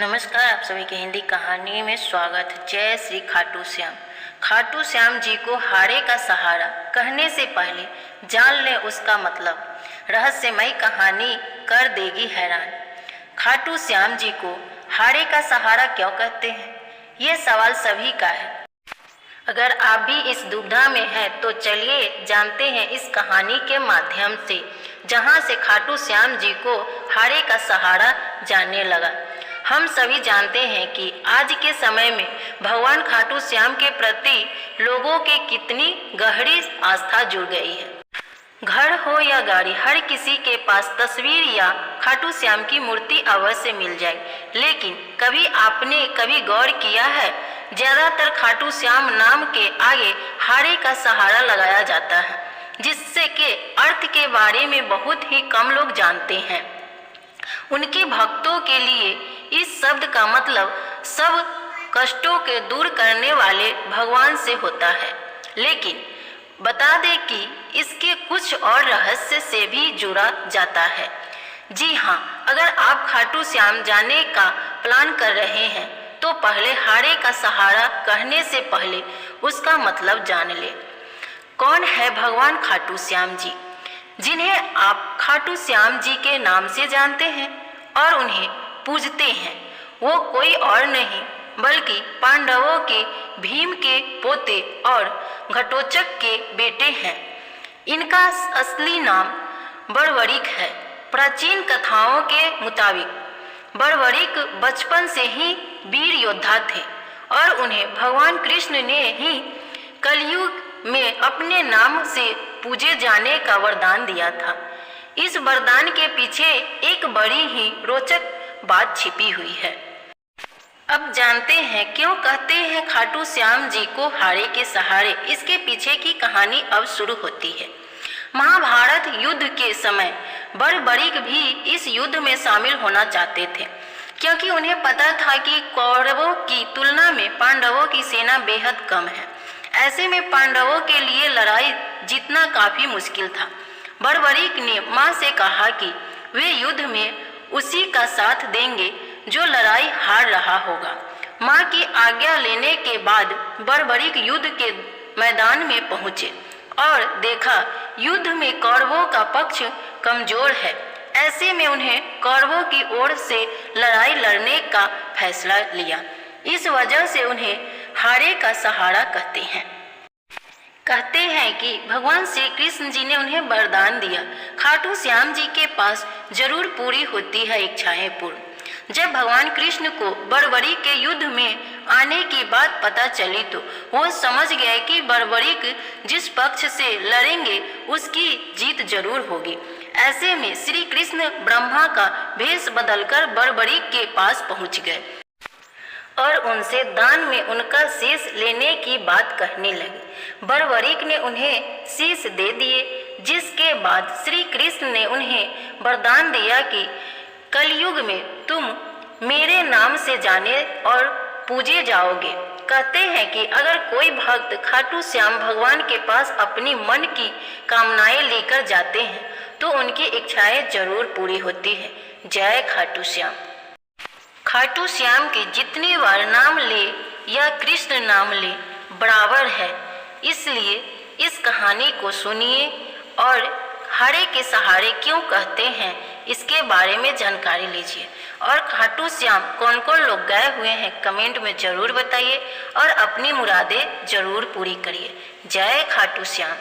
नमस्कार, आप सभी के हिंदी कहानी में स्वागत है। जय श्री खाटू श्याम। खाटू श्याम जी को हारे का सहारा कहने से पहले जान लें उसका मतलब। रहस्यमयी कहानी कर देगी हैरान। खाटू श्याम जी को हारे का सहारा क्यों कहते हैं, ये सवाल सभी का है। अगर आप भी इस दुविधा में हैं तो चलिए जानते हैं इस कहानी के माध्यम से, जहां से खाटू श्याम जी को हारे का सहारा जानने लगा। हम सभी जानते हैं कि आज के समय में भगवान खाटू श्याम के प्रति लोगों के कितनी गहरी आस्था जुड़ गई है। घर हो या गाड़ी, हर किसी के पास तस्वीर या खाटू श्याम की मूर्ति अवश्य मिल जाए। लेकिन कभी आपने गौर किया है, ज्यादातर खाटू श्याम नाम के आगे हारे का सहारा लगाया जाता है, जिससे के अर्थ के बारे में बहुत ही कम लोग जानते हैं। उनके भक्तों के लिए इस शब्द का मतलब सब कष्टों के दूर करने वाले भगवान से होता है। लेकिन बता दें कि इसके कुछ और रहस्य से भी जुड़ा जाता है। जी हाँ, अगर आप खाटू श्याम जाने का प्लान कर रहे हैं तो पहले हारे का सहारा कहने से पहले उसका मतलब जान ले। कौन है भगवान खाटू श्याम जी, जिन्हें आप खाटू श्याम जी के नाम से जानते हैं और उन्हें पूजते हैं? वो कोई और नहीं बल्कि पांडवों के भीम के पोते और घटोत्कच के बेटे हैं। इनका असली नाम बर्बरीक है। प्राचीन कथाओं के मुताबिक बर्बरीक बचपन से ही वीर योद्धा थे और उन्हें भगवान कृष्ण ने ही कलयुग में अपने नाम से पूजे जाने का वरदान दिया था। इस वरदान के पीछे एक बड़ी ही रोचक बात छिपी हुई है। अब जानते हैं क्यों कहते हैं खाटू श्याम जी को हारे के सहारे। इसके पीछे की कहानी अब शुरू होती है। महाभारत युद्ध के समय बर्बरीक भी इस युद्ध में शामिल होना चाहते थे, क्योंकि उन्हें पता था कि कौरवों की तुलना में पांडवों की सेना बेहद कम है। ऐसे में पांडवों के लिए लड़ाई जीतना काफी मुश्किल था। बर्बरीक ने मां से कहा कि वे युद्ध में उसी का साथ देंगे जो लड़ाई हार रहा होगा। मां की आज्ञा लेने के बाद बर्बरीक युद्ध के मैदान में पहुंचे और देखा युद्ध में कौरवों का पक्ष कमजोर है। ऐसे में उन्हें कौरवों की ओर से लड़ाई लड़ने का फैसला लिया। इस वजह से उन्हें हारे का सहारा कहते हैं। कहते हैं कि भगवान श्री कृष्ण जी ने उन्हें वरदान दिया, खाटू श्याम जी के पास जरूर पूरी होती है इच्छाएं पूर्ण। जब भगवान कृष्ण को बर्बरीक के युद्ध में आने की बात पता चली तो वो समझ गए कि बर्बरीक जिस पक्ष से लड़ेंगे उसकी जीत जरूर होगी। ऐसे में श्री कृष्ण ब्रह्मा का भेष बदलकर बर्बरीक के पास पहुंच गए और उनसे दान में उनका शीश लेने की बात कहने लगे। बर्बरीक ने उन्हें शीश दे दिए, जिसके बाद श्री कृष्ण ने उन्हें वरदान दिया कि कलयुग में तुम मेरे नाम से जाने और पूजे जाओगे। कहते हैं कि अगर कोई भक्त खाटू श्याम भगवान के पास अपनी मन की कामनाएं लेकर जाते हैं तो उनकी इच्छाएं जरूर पूरी होती है। जय खाटू श्याम। खाटू श्याम के जितनी बार नाम ले या कृष्ण नाम ले बराबर है। इसलिए इस कहानी को सुनिए और हारे के सहारे क्यों कहते हैं इसके बारे में जानकारी लीजिए। और खाटू श्याम कौन कौन लोग गए हुए हैं कमेंट में जरूर बताइए और अपनी मुरादें जरूर पूरी करिए। जय खाटू श्याम।